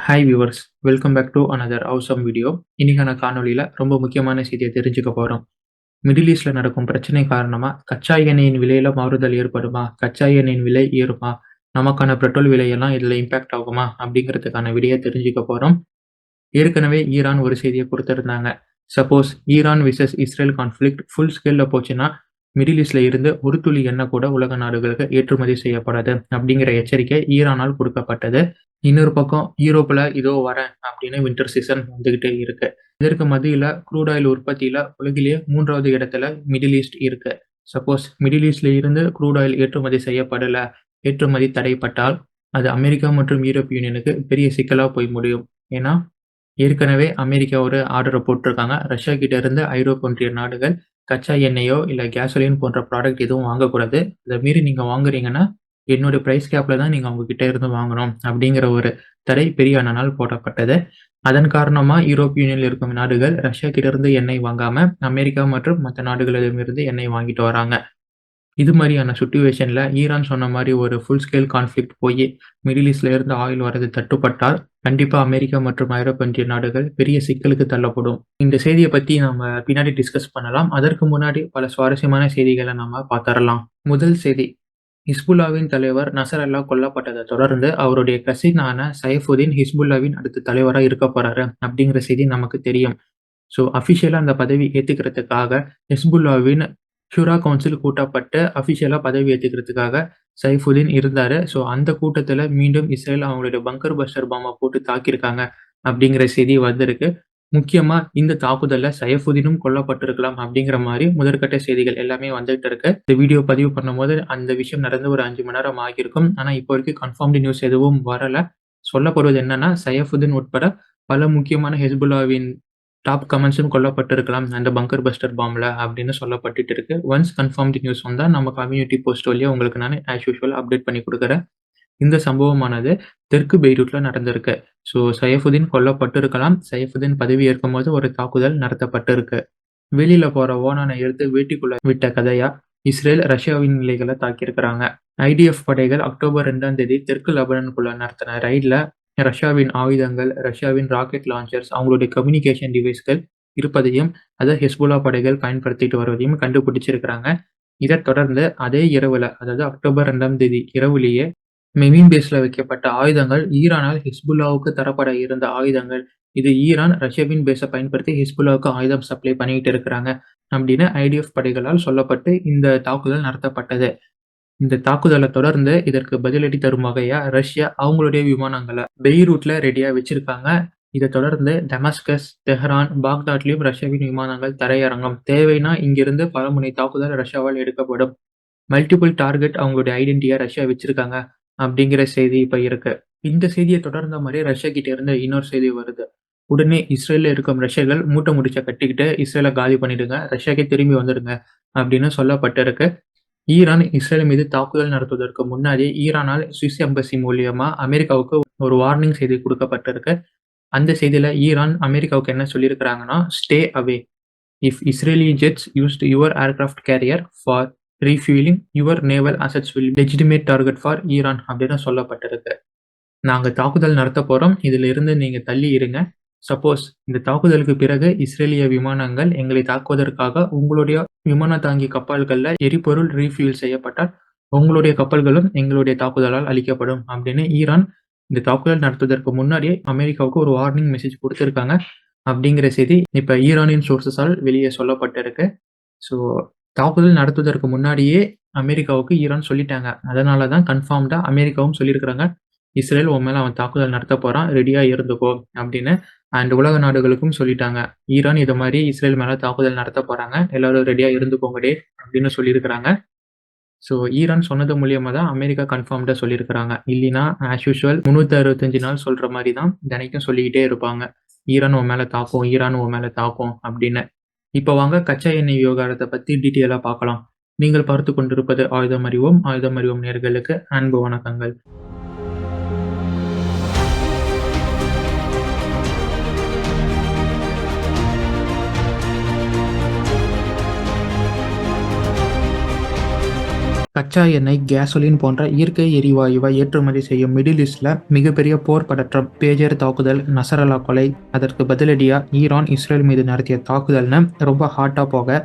Hi viewers, welcome back to another awesome video. இன்னைக்கான காணொளியில் ரொம்ப முக்கியமான செய்தியை தெரிஞ்சுக்க போகிறோம். மிடில் ஈஸ்டில் நடக்கும் பிரச்சனை காரணமாக கச்சா எண்ணெயின் விலையில் மாறுதல் ஏற்படுமா, கச்சா எண்ணெயின் விலை ஏறுமா, நமக்கான பெட்ரோல் விலையெல்லாம் இதில் இம்பேக்ட் ஆகுமா அப்படிங்கிறதுக்கான விடையை தெரிஞ்சுக்க போகிறோம். ஏற்கனவே ஈரான் ஒரு செய்தியை கொடுத்துருந்தாங்க. Suppose Iran versus Israel conflict full ஸ்கேலில் போச்சுன்னா மிடில் ஈஸ்டில் இருந்து ஒரு துளி எண்ணெய் கூட உலக நாடுகளுக்கு ஏற்றுமதி செய்யப்படாது அப்படிங்கிற எச்சரிக்கை ஈரானால் கொடுக்கப்பட்டது. இன்னொரு பக்கம் யூரோப்பில் இதோ வரேன் அப்படின்னு வின்டர் சீசன் வந்துகிட்டே இருக்கு. இதற்கு மத்தியில் க்ரூட் ஆயில் உற்பத்தியில் உலகிலேயே 3வது இடத்துல மிடில் ஈஸ்ட் இருக்கு. சப்போஸ் மிடில் ஈஸ்ட்ல இருந்து க்ரூட் ஆயில் ஏற்றுமதி செய்யப்படலை, ஏற்றுமதி தடைப்பட்டால் அது அமெரிக்கா மற்றும் யூரோப் யூனியனுக்கு பெரிய சிக்கலாக போய் முடியும். ஏன்னா ஏற்கனவே அமெரிக்கா ஒரு ஆர்டரை போட்டிருக்காங்க. ரஷ்யா கிட்ட இருந்து ஐரோப்பிய ஒன்றிய நாடுகள் கச்சா எண்ணெயோ இல்லை கேசோலின் போன்ற ப்ராடக்ட் எதுவும் வாங்கக்கூடாது. அதை மீறி நீங்கள் வாங்குறீங்கன்னா என்னுடைய ப்ரைஸ் கேப்பில் தான் நீங்கள் அவங்க கிட்ட இருந்து வாங்கணும் அப்படிங்கிற ஒரு தடை பெரிய நாள் போடப்பட்டது. அதன் காரணமாக யூரோப் யூனியனில் இருக்கும் நாடுகள் ரஷ்யா கிட்ட இருந்து எண்ணெய் வாங்காமல் அமெரிக்கா மற்றும் மற்ற நாடுகளிடமிருந்து எண்ணெய் வாங்கிட்டு வராங்க. இது மாதிரியான சுச்சுவேஷனில் ஈரான் சொன்ன மாதிரி ஒரு ஃபுல் ஸ்கேல் கான்ஃப்ளிக்ட் போய் மிடில் ஈஸ்ட்ல இருந்து ஆயில் வரது தட்டுப்பட்டால் கண்டிப்பாக அமெரிக்கா மற்றும் ஐரோப்பிய ஒன்றிய நாடுகள் பெரிய சிக்கலுக்கு தள்ளப்படும். இந்த செய்தியை பற்றி நம்ம பின்னாடி டிஸ்கஸ் பண்ணலாம். அதற்கு முன்னாடி பல சுவாரஸ்யமான செய்திகளை நம்ம பார்த்துடலாம். முதல் செய்தி, ஹிஸ்புல்லாவின் தலைவர் நசர் அல்லா கொல்லப்பட்டதை தொடர்ந்து அவருடைய கசினான சைஃபுதீன் ஹிஸ்புல்லாவின் அடுத்த தலைவராக இருக்க போறாரு அப்படிங்கிற செய்தி நமக்கு தெரியும். ஸோ அஃபிஷியலாக அந்த பதவி ஏற்றுக்கிறதுக்காக ஹிஸ்புல்லாவின் ஷூரா கவுன்சில் கூட்டப்பட்டு அஃபிஷியலாக பதவி ஏற்றுக்கிறதுக்காக சைஃபுதீன் இருந்தார். ஸோ அந்த கூட்டத்தில் மீண்டும் இஸ்ரேல் அவங்களுடைய பங்கர் பஸ்டர் பாம்பை போட்டு தாக்கியிருக்காங்க அப்படிங்கிற செய்தி வந்திருக்கு. முக்கியமாக இந்த தாக்குதலில் சைஃபுதீனும் கொல்லப்பட்டிருக்கலாம் அப்படிங்கிற மாதிரி முதற்கட்ட செய்திகள் எல்லாமே வந்துகிட்டு இருக்கு. இந்த வீடியோ பதிவு பண்ணும்போது அந்த விஷயம் நடந்து ஒரு 5 மணி நேரம் ஆகியிருக்கும். ஆனால் இப்போ வரைக்கும் கன்ஃபார்ம்டு நியூஸ் எதுவும் வரலை. சொல்லப்படுவது என்னன்னா சைஃபுதீன் உட்பட பல முக்கியமான ஹெஸ்புல்லாவின் டாப் கமெண்ட்ஸும் கொல்லப்பட்டிருக்கலாம் அந்த பங்கர் பஸ்டர் பாம்பில் அப்படின்னு சொல்லப்பட்டு இருக்கு. ஒன்ஸ் கன்ஃபார்ம்டு நியூஸ் வந்தால் நம்ம கம்யூனிட்டி போஸ்ட் வழியாக உங்களுக்கு நான் ஆஸ் யூஷுவல் அப்டேட் பண்ணி கொடுக்குறேன். இந்த சம்பவமானது தெற்கு பெய்ரூட்ல நடந்திருக்கு. So Saifuddin கொல்லப்பட்டிருக்கலாம். சைஃபுதீன் பதவி ஏற்கும் போது ஒரு தாக்குதல் நடத்தப்பட்டிருக்கு. வெளியில போற ஓனானை எடுத்து வீட்டுக்குள்ள விட்ட கதையா இஸ்ரேல் ரஷ்யாவின் நிலைகளை தாக்கியிருக்கிறாங்க. ஐடிஎஃப் படைகள் அக்டோபர் 2ஆம் தேதி தெற்கு லெபனானுக்குள்ள நடத்தின ரைட்ல ரஷ்யாவின் ஆயுதங்கள், ரஷ்யாவின் ராக்கெட் லான்ச்சர்ஸ், அவங்களுடைய கம்யூனிகேஷன் டிவைஸ்கள் இருப்பதையும் அதை ஹெஸ்புல்லா படைகள் பயன்படுத்திட்டு வருவதையும் கண்டுபிடிச்சிருக்கிறாங்க. இதைத் தொடர்ந்து அதே இரவுல, அதாவது அக்டோபர் 2ஆம் தேதி இரவுலேயே மெமீன் பேஸ்ல வைக்கப்பட்ட ஆயுதங்கள் ஈரானால் ஹிஸ்புல்லாவுக்கு தரப்பட இருந்த ஆயுதங்கள். இது ஈரான் ரஷ்யாவின் பேஸை பயன்படுத்தி ஹிஸ்புல்லாவுக்கு ஆயுதம் சப்ளை பண்ணிட்டு இருக்கிறாங்க அப்படின்னு ஐடிஎஃப் படைகளால் சொல்லப்பட்டு இந்த தாக்குதல் நடத்தப்பட்டது. இந்த தாக்குதலை தொடர்ந்து இதற்கு பதிலடி தரும் வகையா ரஷ்யா அவங்களுடைய விமானங்களை பெய்ரூட்ல ரெடியா வச்சிருக்காங்க. இதை தொடர்ந்து டெமஸ்கஸ், தெஹ்ரான், பாக்தாட்லயும் ரஷ்யாவின் விமானங்கள் தரையிறங்கும். தேவைன்னா இங்கிருந்து பல முனை தாக்குதல் ரஷ்யாவால் எடுக்கப்படும். மல்டிபிள் டார்கெட் அவங்களுடைய ஐடென்டிட்டியா ரஷ்யா வச்சிருக்காங்க அப்படிங்கிற செய்தி இப்ப இருக்கு. இந்த செய்தியை தொடர்ந்த மாதிரி ரஷ்யா கிட்ட இருந்து இன்னொரு செய்தி வருது. உடனே இஸ்ரேல்ல இருக்கும் ரஷ்யர்கள் மூட்டை முடிச்ச கட்டிக்கிட்டு இஸ்ரேலை காலி பண்ணிடுங்க, ரஷ்யாக்கே திரும்பி வந்துடுங்க அப்படின்னு சொல்லப்பட்டிருக்கு. ஈரான் இஸ்ரேல் மீது தாக்குதல் நடத்துவதற்கு முன்னாடி ஈரானால் சுவிஸ் எம்பசி மூலியமா அமெரிக்காவுக்கு ஒரு வார்னிங் செய்தி கொடுக்கப்பட்டிருக்கு. அந்த செய்தியில ஈரான் அமெரிக்காவுக்கு என்ன சொல்லியிருக்கிறாங்கன்னா, stay away if Israeli jets used your aircraft carrier for refueling your naval assets will legitimate target for Iran அப்படின்னு சொல்லப்பட்டிருக்கு. நாங்கள் தாக்குதல் நடத்த போறோம், இதுல இருந்து நீங்க தள்ளி இருங்க. சப்போஸ் இந்த தாக்குதலுக்கு பிறகு இஸ்ரேலிய விமானங்கள் எங்களை தாக்குவதற்காக உங்களுடைய விமான தாங்கி கப்பல்கள்ல எரிபொருள் ரீஃபியூல் செய்யப்பட்டால் உங்களுடைய கப்பல்களும் எங்களுடைய தாக்குதலால் அழிக்கப்படும் அப்படின்னு ஈரான் இந்த தாக்குதல் நடத்துவதற்கு முன்னாடியே அமெரிக்காவுக்கு ஒரு வார்னிங் மெசேஜ் கொடுத்திருக்காங்க அப்படிங்கிற செய்தி இப்ப ஈரானின் சோர்சஸால் வெளியே சொல்லப்பட்டிருக்கு. ஸோ தாக்குதல் நடத்துவதற்கு முன்னாடியே அமெரிக்காவுக்கு ஈரான் சொல்லிட்டாங்க. அதனாலதான் கன்ஃபார்ம்டா அமெரிக்காவும் சொல்லியிருக்கிறாங்க, இஸ்ரேல் உன் மேல அவன் தாக்குதல் நடத்த போறான், ரெடியா இருந்துக்கோ அப்படின்னு. அண்ட் உலக நாடுகளுக்கும் சொல்லிட்டாங்க, ஈரான் இது மாதிரி இஸ்ரேல் மேல தாக்குதல் நடத்த போறாங்க, எல்லாரும் ரெடியா இருந்துக்கோங்கடே அப்படின்னு சொல்லியிருக்கிறாங்க. ஸோ ஈரான் சொன்னது மூலியமா தான் அமெரிக்கா கன்ஃபார்ம்டா சொல்லியிருக்கிறாங்க. இல்லைன்னா ஆஸ் யூஷுவல் 365 நாள் சொல்ற மாதிரி தான் தினைக்கும் சொல்லிக்கிட்டே இருப்பாங்க, ஈரான் உன் மேல தாக்கும், ஈரான் உன் மேல தாக்கும் அப்படின்னு. இப்போ வாங்க கச்சா எண்ணெய் விவகாரத்தை பத்தி டீட்டெயிலா பார்க்கலாம். நீங்கள் பார்த்து கொண்டிருப்பது ஆயுதம் அறிவோம் நேயர்களுக்கு அன்பு வணக்கங்கள். கச்சா எண்ணெய், கேசோலின் போன்ற இயற்கை எரிவாயுவை ஏற்றுமதி செய்யும் மிடில் ஈஸ்ட்ல மிகப்பெரிய போர் பதற்றம், பேஜர் தாக்குதல், நசரல்லா கொலை, அதற்கு பதிலடியா ஈரான் இஸ்ரேல் மீது நடத்திய தாக்குதல்னு ரொம்ப ஹாட்டா போக,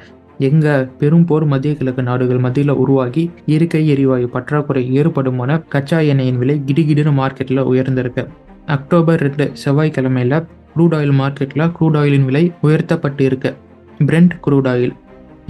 எங்க பெரும் போர் மத்திய கிழக்கு நாடுகள் மத்தியில் உருவாகி இயற்கை எரிவாயு பற்றாக்குறை ஏற்படும் என கச்சா எண்ணெயின் விலை கிடுகிடுன்னு மார்க்கெட்ல உயர்ந்திருக்கு. அக்டோபர் 2 செவ்வாய்க்கிழமையில க்ரூட் ஆயில் மார்க்கெட்ல க்ரூட் ஆயிலின் விலை உயர்த்தப்பட்டு இருக்கு. பிரெண்ட் க்ரூட் ஆயில்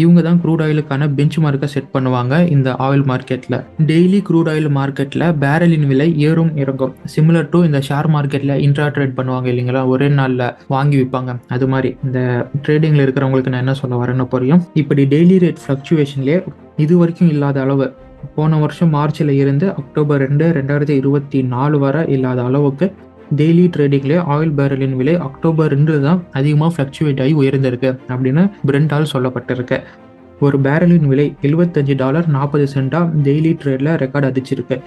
இவங்க தான் க்ரூட் ஆயிலுக்கான பெஞ்ச் மார்க்கை செட் பண்ணுவாங்க இந்த ஆயில் மார்க்கெட்டில். டெய்லி க்ரூட் ஆயில் மார்க்கெட்டில் பேரலின் விலை ஏறும் இறங்கும். சிமிலர் டு இந்த ஷேர் மார்க்கெட்டில் இன்ட்ரா ட்ரேட் பண்ணுவாங்க இல்லைங்களா, ஒரே நாளில் வாங்கி விற்பாங்க. அது மாதிரி இந்த ட்ரேடிங்கில் இருக்கிறவங்களுக்கு நான் என்ன சொல்ல வரேன்னு புரியும். இப்படி டெய்லி ரேட் ஃப்ளக்சுவேஷன்லேயே இது வரைக்கும் இல்லாத அளவு, போன வருஷம் மார்ச்சில் இருந்து அக்டோபர் 2, 2024 வரை இல்லாத அளவுக்கு டெய்லி ட்ரேடிங்லேயே ஆயில் பேரலின் விலை அக்டோபர் 2 தான் அதிகமாக ஃப்ளக்சுவேட் ஆகி உயர்ந்திருக்கு அப்படின்னு பிரெண்டால் சொல்லப்பட்டிருக்கு. ஒரு பேரலின் விலை $75.40 டெய்லி ட்ரேடில் ரெக்கார்ட் அடிச்சிருக்கு.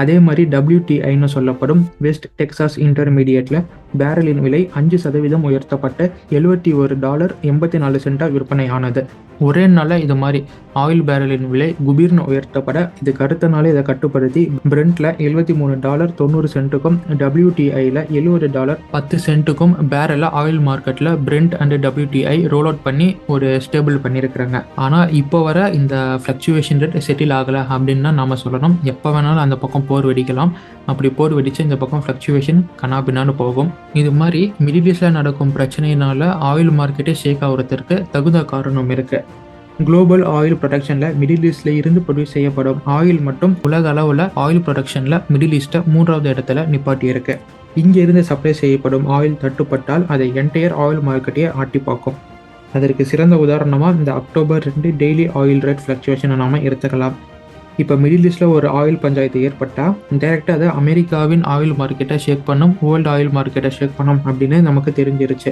அதே மாதிரி WTIன்னு சொல்லப்படும் வெஸ்ட் டெக்சாஸ் இன்டர்மீடியேட்டில் பேரலின் விலை 5% உயர்த்தப்பட்டு $71.84 விற்பனை ஆனது. ஒரே நாளில் இது மாதிரி ஆயில் பேரலின் விலை குபீர்னு உயர்த்தப்பட, இதுக்கு அடுத்த நாள் இதை கட்டுப்படுத்தி பிரெண்ட்ல $73.90 WTIயில் $70.10 பேரலை ஆயில் மார்க்கெட்டில் Brent and WTI roll out பண்ணி ஒரு ஸ்டேபிள் பண்ணியிருக்கிறாங்க. ஆனால் இப்போ வர இந்த ஃப்ளக்சுவேஷன் ரேட் செட்டில் ஆகலை அப்படின்னு தான் நாம் சொல்லணும். எப்போ வேணாலும் அந்த பக்கம் போர் வெடிக்கலாம். அப்படி போர் வெடிச்சு இந்த பக்கம் ஃப்ளக்சுவேஷன் கனாபின்னான்னு போகும். இது மாதிரி மிடில் ஈஸ்டில் நடக்கும் பிரச்சனையினால ஆயில் மார்க்கெட்டே ஷேக் ஆகுறதுக்கு தகுந்த காரணம் இருக்கு. குளோபல் ஆயில் ப்ரொடக்ஷனில் மிடில் ஈஸ்டில் இருந்து ப்ரொடியூஸ் செய்யப்படும் ஆயில் மற்றும் உலக அளவில் ஆயில் ப்ரொடக்ஷனில் மிடில் ஈஸ்ட்டை 3வது இடத்துல நிப்பாட்டி இருக்கு. இங்கே இருந்து சப்ளை செய்யப்படும் ஆயில் தட்டுப்பட்டால் அதை என்டையர் ஆயில் மார்க்கெட்டையே ஆட்டி பார்க்கும். அதற்கு சிறந்த உதாரணமாக இந்த அக்டோபர் 2 டெய்லி ஆயில் ரேட் ஃப்ளக்சுவேஷனை நாம் எடுத்துக்கலாம். இப்போ மிடில் ஈஸ்டில் ஒரு ஆயில் பஞ்சாயத்து ஏற்பட்டால் டைரெக்டாக அதை அமெரிக்காவின் ஆயில் மார்க்கெட்டை ஷேக் பண்ணும், வேர்ல்டு ஆயில் மார்க்கெட்டை ஷேக் பண்ணும் அப்படின்னு நமக்கு தெரிஞ்சிருச்சு.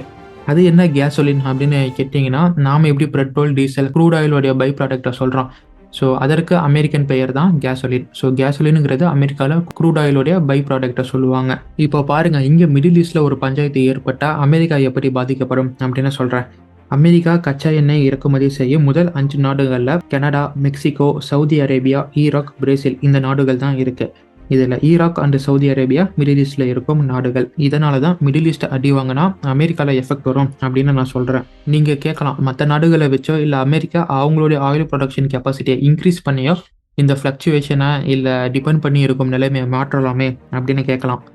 அது என்ன கேசோலின் அப்படின்னு கேட்டிங்கன்னா, நாம் எப்படி பெட்ரோல், டீசல், க்ரூட் ஆயிலோடைய பை ப்ராடக்டை சொல்கிறோம். ஸோ அதற்கு அமெரிக்கன் பெயர் தான் கேசோலின். ஸோ கேசோலினுங்கிறது அமெரிக்காவில் க்ரூட் ஆயிலோடைய பை ப்ராடக்டை சொல்லுவாங்க. இப்போ பாருங்கள், இங்கே மிடில் ஈஸ்டில் ஒரு பஞ்சாயத்து ஏற்பட்டால் அமெரிக்கா எப்படி பாதிக்கப்படும் அப்படின்னு சொல்கிறேன். அமெரிக்கா கச்சா எண்ணெய் இறக்குமதி செய்யும் முதல் 5 நாடுகளில் Canada, Mexico, Saudi Arabia, Iraq, Brazil இந்த நாடுகள் தான் இருக்குது. இதில் Iraq and Saudi Arabia middle ஈஸ்டில் இருக்கும் நாடுகள். இதனால தான் மிடில் ஈஸ்ட் அடி வாங்கினா அமெரிக்காவில் எஃபெக்ட் வரும் அப்படின்னு நான் சொல்கிறேன். நீங்கள் கேட்கலாம், மற்ற நாடுகளை வச்சோ இல்லை அமெரிக்கா அவங்களுடைய ஆயில் ப்ரொடக்ஷன் கெப்பாசிட்டியை இன்க்ரீஸ் பண்ணியோ இந்த ஃப்ளக்சுவேஷனை இல்லை டிபெண்ட் பண்ணி இருக்கும் நிலைமையை மாற்றலாமே அப்படின்னு கேட்கலாம்.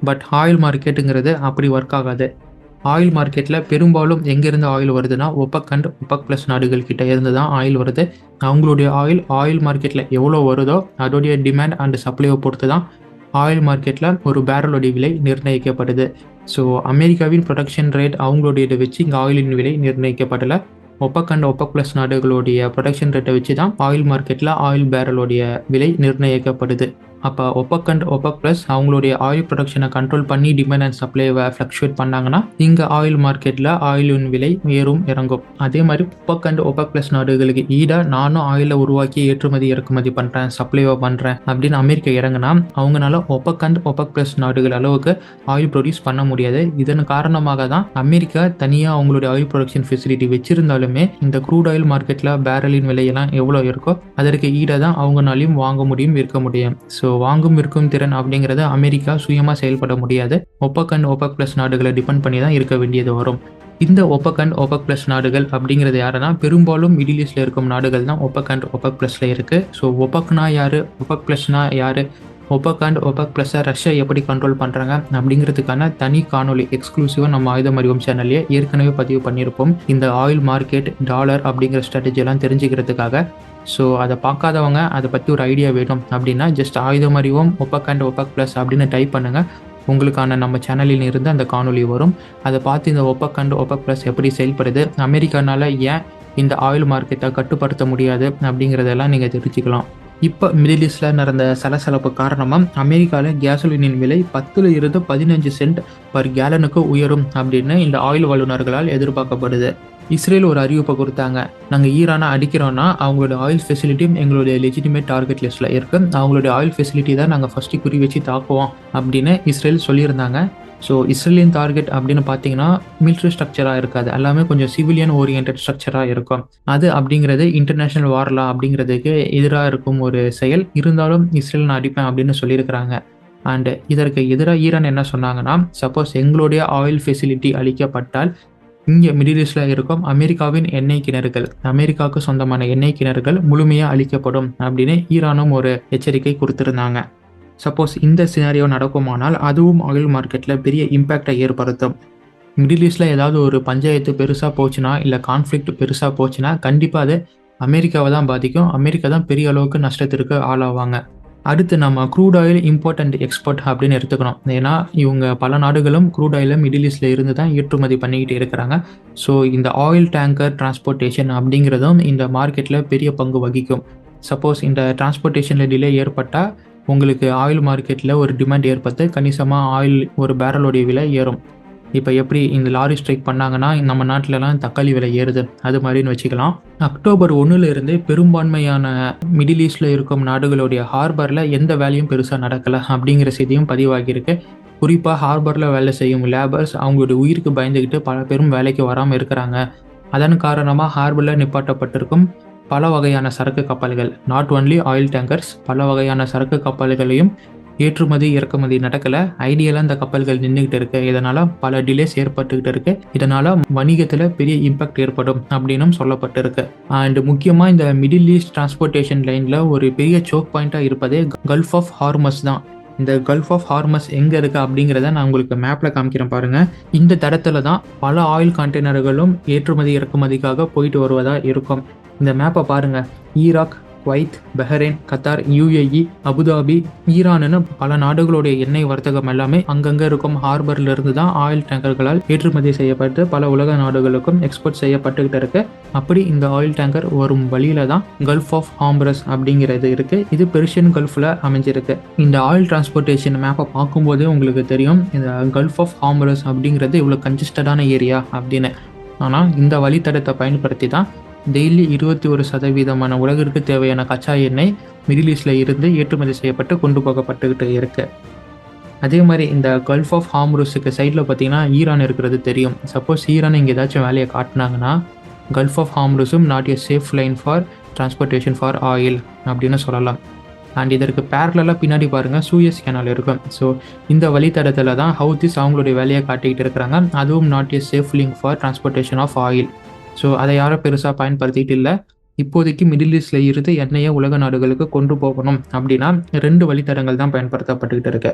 பட் ஆயில் மார்க்கெட்டுங்கிறது அப்படி ஒர்க் ஆகாது. ஆயில் மார்க்கெட்டில் பெரும்பாலும் எங்கேருந்து ஆயில் வருதுன்னா ஒபக் அண்ட் ஒபக் ப்ளஸ் நாடுகள் கிட்ட இருந்து தான் ஆயில் வருது. அவங்களுடைய ஆயில் மார்க்கெட்டில் எவ்வளோ வருதோ அதோடைய டிமாண்ட் அண்ட் சப்ளையை பொறுத்து தான் ஆயில் மார்க்கெட்டில் ஒரு பேரலோடைய விலை நிர்ணயிக்கப்படுது. ஸோ அமெரிக்காவின் ப்ரொடக்ஷன் ரேட் அவங்களுடைய இதை வச்சு இங்கே ஆயிலின் விலை நிர்ணயிக்கப்படலை. ஒபக் அண்ட் ஒபக் ப்ளஸ் நாடுகளுடைய ப்ரொடக்ஷன் ரேட்டை வச்சு தான் ஆயில் மார்க்கெட்டில் ஆயில் பேரலோடைய விலை நிர்ணயிக்கப்படுது. அப்போ ஒபக் அண்ட் ஒபக் ப்ளஸ் அவங்களுடைய ஆயில் ப்ரொடக்ஷனை கண்ட்ரோல் பண்ணி டிமாண்ட் அண்ட் சப்ளைவை ஃப்ளக்சுவேட் பண்ணாங்கன்னா இங்கே ஆயில் மார்க்கெட்டில் ஆயிலின் விலை ஏறும் இறங்கும். அதே மாதிரி ஒபக் அண்ட் ஒபக் ப்ளஸ் நாடுகளுக்கு ஈடாக நானும் ஆயிலை உருவாக்கி ஏற்றுமதி இறக்குமதி பண்ணுறேன், சப்ளைவை பண்ணுறேன் அப்படின்னு அமெரிக்கா இறங்கினா அவங்களால ஒபக் அண்ட் ஒபக் ப்ளஸ் நாடுகள் அளவுக்கு ஆயில் ப்ரொடியூஸ் பண்ண முடியாது. இதன் காரணமாக தான் அமெரிக்கா தனியாக அவங்களுடைய ஆயில் ப்ரொடக்ஷன் ஃபெசிலிட்டி வச்சிருந்தாலுமே இந்த க்ரூட் ஆயில் மார்க்கெட்டில் பேரலின் விலையெல்லாம் எவ்வளோ இருக்கோ அதற்கு ஈடாக தான் அவங்களாலையும் வாங்க முடியும், விற்க முடியும். ஸோ வாங்கும் விற்கும் திறன் அப்படிங்கிறது அமெரிக்கா சுயமாக செயல்பட முடியாது. ஒபக் அண்ட் ஒபக் ப்ளஸ் நாடுகளை டிபெண்ட் பண்ணி தான் இருக்க வேண்டியது வரும். இந்த ஒபக் அண்ட் ஒபக் ப்ளஸ் நாடுகள் அப்படிங்கிறது யாருன்னா பெரும்பாலும் மிடில் ஈஸ்டில் இருக்கும் நாடுகள் தான் ஒபக் அண்ட் ஒபக் ப்ளஸில் இருக்குது. ஸோ ஒபக்னா யார், ஒபக் ப்ளஸ்னா யார், ஒபக் அண்ட் ஒபக் ப்ளஸை ரஷ்யா எப்படி கண்ட்ரோல் பண்ணுறாங்க அப்படிங்கிறதுக்கான தனி காணொலி எக்ஸ்க்ளூசிவாக நம்ம ஆயுதம் அறிவோம் சேனல்லையே ஏற்கனவே பதிவு பண்ணியிருப்போம். இந்த ஆயில் மார்க்கெட், டாலர் அப்படிங்கிற ஸ்ட்ராட்டஜியெல்லாம் தெரிஞ்சுக்கிறதுக்காக. ஸோ அதை பார்க்காதவங்க அதை பற்றி ஒரு ஐடியா வேணும் அப்படின்னா ஜஸ்ட் ஆயுதம் அறிவோம் ஒபக் அண்ட் ஒபக் ப்ளஸ் அப்படின்னு டைப் பண்ணுங்கள். உங்களுக்கான நம்ம சேனலில் இருந்து அந்த காணொலி வரும். அதை பார்த்து இந்த ஒபக் அண்ட் ஒபக் ப்ளஸ் எப்படி செயல்படுது, அமெரிக்கானால ஏன் இந்த ஆயில் மார்க்கெட்டை கட்டுப்படுத்த முடியாது அப்படிங்கிறதெல்லாம் நீங்கள் தெரிஞ்சுக்கலாம். இப்போ மிடில் ஈஸ்டில் நடந்த சலசலப்பு காரணமாக அமெரிக்காவில் கேசோலினின் விலை 10 இருந்து 15 சென்ட் பர் கேலனுக்கு உயரும் அப்படின்னு இந்த ஆயில் வல்லுநர்களால் எதிர்பார்க்கப்படுது. இஸ்ரேல் ஒரு அறிவிப்பை கொடுத்தாங்க, நாங்கள் ஈரானை அடிக்கிறோன்னா அவங்களுடைய ஆயில் ஃபெசிலிட்டியும் எங்களுடைய லெஜிட்டிமேட் டார்கெட் லிஸ்ட்டில் இருக்குது, அவங்களுடைய ஆயில் ஃபெசிலிட்டி தான் நாங்கள் ஃபஸ்ட்டு குறி வச்சு தாக்குவோம் அப்படின்னு இஸ்ரேல் சொல்லியிருந்தாங்க. ஸோ இஸ்ரேலியன் டார்கெட் அப்படின்னு பார்த்தீங்கன்னா மிலிட்ரி ஸ்ட்ரக்சராக இருக்காது, எல்லாமே கொஞ்சம் சிவிலியன் ஓரியன்டட் ஸ்ட்ரக்சராக இருக்கும். அது அப்படிங்கிறது இன்டர்நேஷனல் வார்லா அப்படிங்கிறதுக்கு எதிராக இருக்கும் ஒரு செயல். இருந்தாலும் இஸ்ரேல் நான் அடிப்பேன் அப்படின்னு சொல்லியிருக்கிறாங்க. அண்ட் இதற்கு எதிராக ஈரான் என்ன சொன்னாங்கன்னா, சப்போஸ் எங்களுடைய ஆயில் ஃபெசிலிட்டி அளிக்கப்பட்டால் இங்கே மிடில் ஈஸ்டில் இருக்கும் அமெரிக்காவின் எண்ணெய் கிணறுகள், அமெரிக்காவுக்கு சொந்தமான எண்ணெய் கிணறுகள் முழுமையாக அளிக்கப்படும் அப்படின்னு ஈரானும் ஒரு எச்சரிக்கை கொடுத்துருந்தாங்க. சப்போஸ் இந்த சினாரியோ நடக்குமானால் அதுவும் ஆயில் மார்க்கெட்டில் பெரிய இம்பேக்டை ஏற்படுத்தும். மிடில் ஈஸ்டில் ஏதாவது ஒரு பஞ்சாயத்து பெருசாக போச்சுன்னா, இல்லை கான்ஃப்ளிக்ட் பெருசாக போச்சுன்னா கண்டிப்பாக அது அமெரிக்காவை தான் பாதிக்கும். அமெரிக்கா தான் பெரிய அளவுக்கு நஷ்டத்திற்கு ஆளாவாங்க. அடுத்து நம்ம crude oil import and export அப்படின்னு எடுத்துக்கணும். ஏன்னா இவங்க பல நாடுகளும் க்ரூட் ஆயிலை மிடில் ஈஸ்டில் இருந்து தான் ஏற்றுமதி பண்ணிக்கிட்டு இருக்கிறாங்க. ஸோ இந்த ஆயில் டேங்கர் டிரான்ஸ்போர்ட்டேஷன் அப்படிங்கிறதும் இந்த மார்க்கெட்டில் பெரிய பங்கு வகிக்கும். சப்போஸ் இந்த டிரான்ஸ்போர்ட்டேஷனில் டிலே ஏற்பட்டால் உங்களுக்கு ஆயில் மார்க்கெட்டில் ஒரு டிமாண்ட் ஏற்பட்டு கணிசமாக ஆயில் ஒரு பேரலோடைய விலை ஏறும். இப்போ எப்படி இந்த லாரி ஸ்ட்ரைக் பண்ணாங்கன்னா நம்ம நாட்டிலலாம் தக்காளி விலை ஏறுது, அது மாதிரின்னு வச்சுக்கலாம். அக்டோபர் 1 பெரும்பான்மையான மிடில் ஈஸ்டில் இருக்கும் நாடுகளுடைய ஹார்பரில் எந்த வேலையும் பெருசாக நடக்கலை அப்படிங்கிற செய்தியும் பதிவாகியிருக்கு. குறிப்பாக ஹார்பரில் வேலை செய்யும் லேபர்ஸ் அவங்களுடைய உயிருக்கு பயந்துக்கிட்டு பல பேரும் வேலைக்கு வராமல் இருக்கிறாங்க. அதன் காரணமாக ஹார்பரில் நிப்பாட்டப்பட்டிருக்கும் பல வகையான சரக்கு கப்பல்கள், நாட் ஒன்லி ஆயில் டேங்கர்ஸ், பல வகையான சரக்கு கப்பல்களையும் ஏற்றுமதி இறக்குமதி நடக்கலை. ஐடியலாக இந்த கப்பல்கள் நின்றுக்கிட்டு இருக்கு. இதனால் பல டிலேஸ் ஏற்பட்டுக்கிட்டு இருக்கு. இதனால் வணிகத்தில் பெரிய இம்பாக்ட் ஏற்படும் அப்படின்னும் சொல்லப்பட்டிருக்கு. அண்ட் முக்கியமாக இந்த மிடில் ஈஸ்ட் டிரான்ஸ்போர்ட்டேஷன் லைனில் ஒரு பெரிய சோக் பாயிண்ட்டாக இருப்பதே கல்ஃப் ஆஃப் ஹார்மஸ் தான். இந்த கல்ஃப் ஆஃப் ஹார்மஸ் எங்கே இருக்குது அப்படிங்கிறத நான் உங்களுக்கு மேப்பில் காமிக்கிறேன் பாருங்கள். இந்த தடத்தில் தான் பல ஆயில் கண்டெய்னர்களும் ஏற்றுமதி இறக்குமதிக்காக போயிட்டு வருவதாக இருக்கும். இந்த மேப்பை பாருங்கள். Iraq, Kuwait, Bahrain, Qatar, UAE, Abu Dhabi, ஈரான்னு பல நாடுகளுடைய எண்ணெய் வர்த்தகம் எல்லாமே அங்கங்கே இருக்கும் ஹார்பர்ல இருந்து தான் ஆயில் டேங்கர்களால் ஏற்றுமதி செய்யப்பட்டு பல உலக நாடுகளுக்கும் எக்ஸ்போர்ட் செய்யப்பட்டுக்கிட்டு இருக்கு. அப்படி இந்த ஆயில் டேங்கர் வரும் வழியில தான் கல்ஃப் ஆஃப் ஹார்மஸ் அப்படிங்கிறது இருக்கு. இது பெர்ஷியன் கல்ஃப்ல அமைஞ்சிருக்கு. இந்த ஆயில் டிரான்ஸ்போர்ட்டேஷன் மேப்பை பார்க்கும்போதே உங்களுக்கு தெரியும் இந்த கல்ஃப் ஆஃப் ஹார்மஸ் அப்படிங்கிறது இவ்வளோ கன்ஜஸ்டடான ஏரியா அப்படின்னு. ஆனால் இந்த வழித்தடத்தை பயன்படுத்தி தான் டெய்லி 21% உலகிற்கு தேவையான கச்சா எண்ணெய் மிடில் ஈஸ்டில் இருந்து ஏற்றுமதி செய்யப்பட்டு கொண்டு போகப்பட்டுக்கிட்டு இருக்கு. அதே மாதிரி இந்த கல்ஃப் ஆஃப் ஹார்மஸுக்கு சைடில் பார்த்தீங்கன்னா ஈரான் இருக்கிறது தெரியும். சப்போஸ் ஈரான் இங்கே ஏதாச்சும் வேலையை காட்டினாங்கன்னா கல்ஃப் ஆஃப் ஹார்மஸும் not a safe line for transportation for oil அப்படின்னு சொல்லலாம். அண்ட் இதற்கு பேரலாக பின்னாடி பாருங்கள் சூயஸ் கேனால் இருக்கும். ஸோ இந்த வழித்தடத்தில் தான் ஹவுதிஸ் அவங்களுடைய வேலையை காட்டிக்கிட்டு இருக்கிறாங்க. அதுவும் not a safe link for transportation of oil. So அதை யாரும் பெருசாக பயன்படுத்திட்டு இல்லை. இப்போதைக்கு மிடில் ஈஸ்டில் இருந்து எண்ணெயை உலக நாடுகளுக்கு கொண்டு போகணும் அப்படின்னா 2 வழித்தடங்கள் தான் பயன்படுத்தப்பட்டுக்கிட்டு இருக்கு.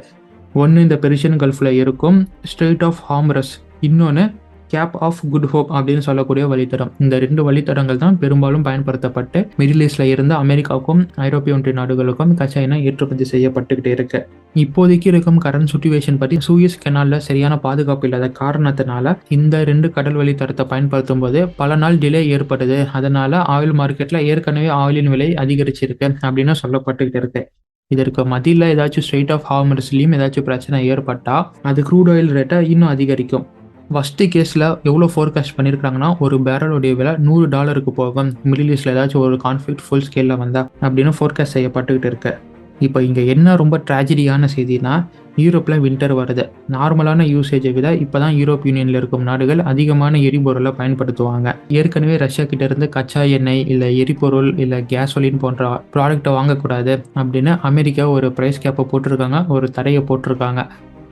ஒன்று இந்த பெர்ஷியன் கல்ஃபில் இருக்கும் ஸ்ட்ரெய்ட் ஆஃப் ஹார்மஸ், இன்னொன்று கேப் ஆஃப் குட் ஹோப் அப்படின்னு சொல்லக்கூடிய வழித்தடம். இந்த 2 வழித்தடங்கள் தான் பெரும்பாலும் பயன்படுத்தப்பட்டு மிடில் ஈஸ்டில் இருந்து அமெரிக்காவுக்கும் ஐரோப்பிய ஒன்றிய நாடுகளுக்கும் கச்சா எண்ணெய் ஏற்றுமதி செய்யப்பட்டுக்கிட்டு இருக்கு. இப்போதைக்கு இருக்கும் கரண்ட் சுச்சுவேஷன் பற்றி சூயஸ் கெனாலில் சரியான பாதுகாப்பு இல்லாத காரணத்தினால இந்த 2 கடல் வழித்தடத்தை பயன்படுத்தும் போது பல நாள் டிலே ஏற்படுது. அதனால ஆயில் மார்க்கெட்டில் ஏற்கனவே ஆயிலின் விலை அதிகரிச்சிருக்கு அப்படின்னு சொல்லப்பட்டுக்கிட்டு இருக்கு. இதற்கு மத்தியில் ஏதாச்சும் ஸ்ட்ரெய்ட் ஆஃப் ஹார்மஸ்லையும் ஏதாச்சும் பிரச்சனை ஏற்பட்டால் அது க்ரூட் ஆயில் ரேட்டை இன்னும் அதிகரிக்கும். ஃபஸ்ட்டு கேஸில் எவ்வளோ ஃபோர்காஸ்ட் பண்ணியிருக்காங்கன்னா ஒரு பேரலுடைய விலை $100 போகும் மிடில் ஈஸ்டில் ஏதாச்சும் ஒரு கான்ஃப்ளிக்ட் ஃபுல் ஸ்கேலில் வந்தால் அப்படின்னு ஃபோர்காஸ்ட் செய்யப்பட்டுக்கிட்டு இருக்கு. இப்போ இங்கே என்ன ரொம்ப ட்ராஜடியான செய்தினா யூரோப்பில் வின்டர் வருது. நார்மலான யூசேஜை விட இப்போ தான் யூரோப் யூனியனில் இருக்கும் நாடுகள் அதிகமான எரிபொருளை பயன்படுத்துவாங்க. ஏற்கனவே ரஷ்யா கிட்ட இருந்து கச்சா எண்ணெய் இல்லை எரிபொருள் இல்லை கேசோலின் போன்ற ப்ராடக்டை வாங்கக்கூடாது அப்படின்னு அமெரிக்கா ஒரு ப்ரைஸ் கேப்பை போட்டிருக்காங்க, ஒரு தடையை போட்டிருக்காங்க.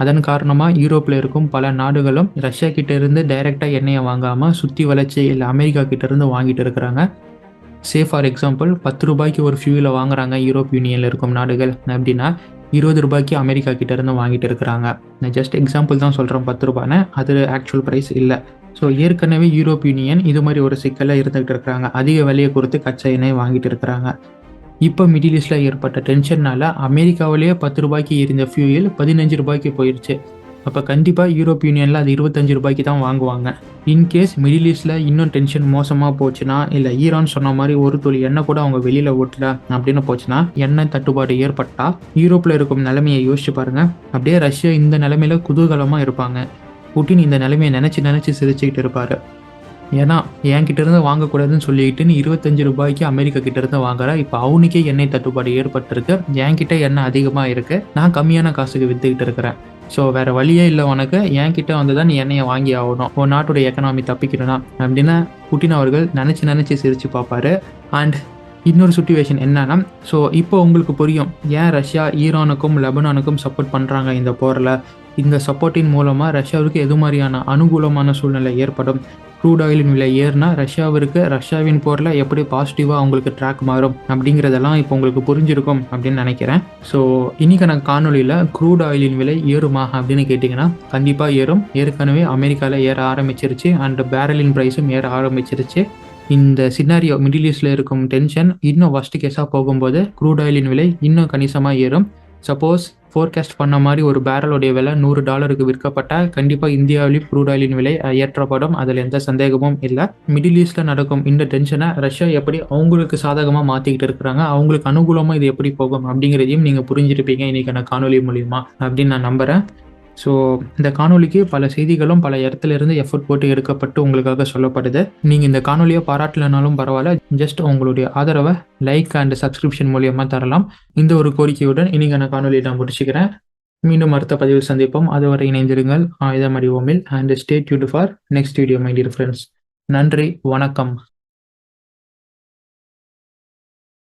அதன் காரணமாக யூரோப்பில் இருக்கும் பல நாடுகளும் ரஷ்யா கிட்ட இருந்து டைரெக்டாக எண்ணெயை வாங்காமல் சுற்றி வளைச்சி இல்லை அமெரிக்கா கிட்ட இருந்து வாங்கிட்டு இருக்கிறாங்க. ஃபார் எக்ஸாம்பிள் $10 ஒரு ஃபியூலை வாங்குறாங்க யூரோப் யூனியனில் இருக்கும் நாடுகள் அப்படின்னா $20 அமெரிக்கா கிட்ட இருந்து வாங்கிட்டு இருக்கிறாங்க. நான் ஜஸ்ட் எக்ஸாம்பிள் தான் சொல்கிறேன், $10, அது ஆக்சுவல் ப்ரைஸ் இல்லை. ஸோ ஏற்கனவே யூரோப் யூனியன் இது மாதிரி ஒரு சிக்கலில் இருந்துகிட்டு இருக்கிறாங்க. அதிக விலையை கொடுத்து கச்சா எண்ணெய் வாங்கிட்டு இருக்கிறாங்க. இப்போ மிடில் ஈஸ்டில் ஏற்பட்ட டென்ஷன்னால அமெரிக்காவிலேயே $10 இருந்த ஃபியூயல் $15 போயிடுச்சு. அப்போ கண்டிப்பாக யூரோப் யூனியனில் அது $25 தான் வாங்குவாங்க. இன்கேஸ் மிடில் ஈஸ்டில் இன்னும் டென்ஷன் மோசமாக போச்சுன்னா இல்லை ஈரான் சொன்ன மாதிரி ஒரு துளி எண்ணெய் கூட அவங்க வெளியில் ஓட்டல அப்படின்னு போச்சுன்னா எண்ணெய் தட்டுப்பாடு ஏற்பட்டால் யூரோப்பில் இருக்கும் நிலைமையை யோசிச்சு பாருங்கள். அப்படியே ரஷ்யா இந்த நிலைமையில குதூகலமாக இருப்பாங்க. புட்டின் இந்த நிலைமையை நினச்சி சிரிச்சுக்கிட்டு இருப்பார். ஏன்னா என்கிட்ட இருந்து வாங்கக்கூடாதுன்னு சொல்லிட்டு நீ ₹25 அமெரிக்கா கிட்ட இருந்து வாங்குற. இப்போ அவனுக்கே எண்ணெய் தட்டுப்பாடு ஏற்பட்டிருக்கு. என்கிட்ட எண்ணெய் அதிகமா இருக்கு. நான் கம்மியான காசுக்கு வித்துக்கிட்டு இருக்கிறேன். ஸோ வேற வழியே இல்லை உனக்கு. என்கிட்ட வந்து தான் நீ எண்ணெயை வாங்கி ஆகணும். உன் நாட்டுடைய எக்கனாமி தப்பிக்கணும்னா அப்படின்னு புட்டின் அவர்கள் நினச்சி நினச்சி சிரிச்சு பார்ப்பாரு. அண்ட் இன்னொரு சுச்சுவேஷன் என்னன்னா, ஸோ இப்போ உங்களுக்கு புரியும் ஏன் ரஷ்யா ஈரானுக்கும் லெபனானுக்கும் சப்போர்ட் பண்ணுறாங்க இந்த போரில். இந்த சப்போர்ட்டின் மூலமாக ரஷ்யாவுக்கு எது மாதிரியான அனுகூலமான சூழ்நிலை ஏற்படும். க்ரூட் ஆயிலின் விலை ஏறினா ரஷ்யாவின் போரில் எப்படி பாசிட்டிவாக அவங்களுக்கு ட்ராக் மாறும் அப்படிங்கிறதெல்லாம் இப்போ உங்களுக்கு புரிஞ்சிருக்கும் அப்படின்னு நினைக்கிறேன். ஸோ இன்னைக்கான காணொலியில் க்ரூட் ஆயிலின் விலை ஏறுமா அப்படின்னு கேட்டிங்கன்னா கண்டிப்பாக ஏறும். ஏற்கனவே அமெரிக்காவில் ஏற ஆரம்பிச்சிருச்சு அண்ட் பேரலின் ப்ரைஸும் ஏற ஆரம்பிச்சிருச்சு. இந்த சினாரியோ மிடில் ஈஸ்டில் இருக்கும் டென்ஷன் இன்னும் வர்ஸ்ட் கேஸாக போகும்போது க்ரூட் ஆயிலின் விலை இன்னும் கணிசமாக ஏறும். சப்போஸ் ஃபோர்காஸ்ட் பண்ண மாதிரி ஒரு பேரலுடைய விலை $100 விற்கப்பட்டால் கண்டிப்பாக இந்தியாவிலையும் க்ரூட் ஆயிலின் விலை ஏற்றப்படும். அதில் எந்த சந்தேகமும் இல்லை. மிடில் ஈஸ்டில் நடக்கும் இந்த டென்ஷனை ரஷ்யா எப்படி அவங்களுக்கு சாதகமாக மாற்றிக்கிட்டு இருக்கிறாங்க, அவங்களுக்கு அனுகூலமாக இது எப்படி போகும் அப்படிங்கிறதையும் நீங்கள் புரிஞ்சிருப்பீங்க இன்னைக்கான காணொலி மூலியமா அப்படின்னு நான் நம்புகிறேன். ஸோ இந்த காணொலிக்கு பல செய்திகளும் பல இடத்துல இருந்து எஃபர்ட் போட்டு எடுக்கப்பட்டு உங்களுக்காக சொல்லப்படுது. நீங்கள் இந்த காணொலியை பாராட்டலனாலும் பரவாயில்ல, ஜஸ்ட் உங்களுடைய ஆதரவை லைக் அண்ட் சப்ஸ்கிரிப்ஷன் மூலியமாக தரலாம். இந்த ஒரு கோரிக்கையுடன் இன்னைக்கான காணொலியை நான் முடிச்சுக்கிறேன். மீண்டும் அடுத்த பதிவில் சந்திப்போம். அதுவரை இணைந்திருங்கள் ஆயுதம் அறிவோமில் and stay tuned for next video my dear friends. நன்றி, வணக்கம்.